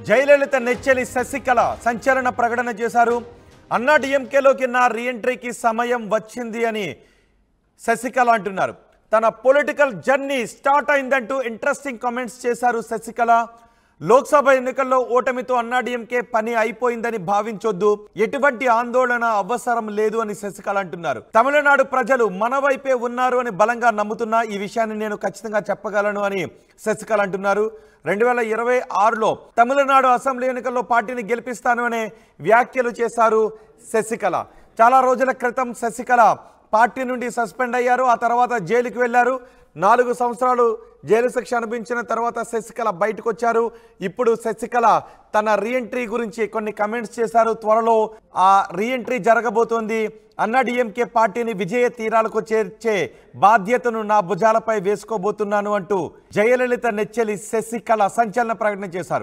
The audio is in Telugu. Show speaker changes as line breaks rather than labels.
జయలలిత నెచ్చెలి శశికళ సంచలన ప్రకటన చేశారు. అన్నా డిఎంకేలోకి నా రీఎంట్రీకి సమయం వచ్చింది అని శశికళ అంటున్నారు. తన పొలిటికల్ జర్నీ స్టార్ట్ అయిందంటూ ఇంట్రెస్టింగ్ కామెంట్స్ చేశారు శశికళ. లోక్సభ ఎన్నికల్లో ఓటమితో అన్నా డిఎంకే పని అయిపోయిందని భావించొద్దు, ఎటువంటి ఆందోళన అవసరం లేదు అని శశికళ అంటున్నారు. తమిళనాడు ప్రజలు మన వైపే ఉన్నారు అని బలంగా నమ్ముతున్నా, ఈ విషయాన్ని నేను ఖచ్చితంగా చెప్పగలను అని శశికళ అంటున్నారు. 2026లో తమిళనాడు అసెంబ్లీ ఎన్నికల్లో పార్టీని గెలిపిస్తాను అనే వ్యాఖ్యలు చేశారు శశికళ. చాలా రోజుల క్రితం శశికళ పార్టీ నుండి సస్పెండ్ అయ్యారు. ఆ తర్వాత జైలుకి వెళ్ళారు. 4 సంవత్సరాలు జైలు శిక్ష అనుభవించిన తర్వాత శశికళ బయటకు వచ్చారు. ఇప్పుడు శశికళ తన రీఎంట్రీ గురించి కొన్ని కమెంట్స్ చేశారు. త్వరలో ఆ రీఎంట్రీ జరగబోతోంది. అన్నా డిఎంకే పార్టీని విజయ తీరాలకు చేర్చే బాధ్యతను నా భుజాలపై వేసుకోబోతున్నాను అంటూ జయలలిత నెచ్చెలి శశికళ సంచలన ప్రకటన చేశారు.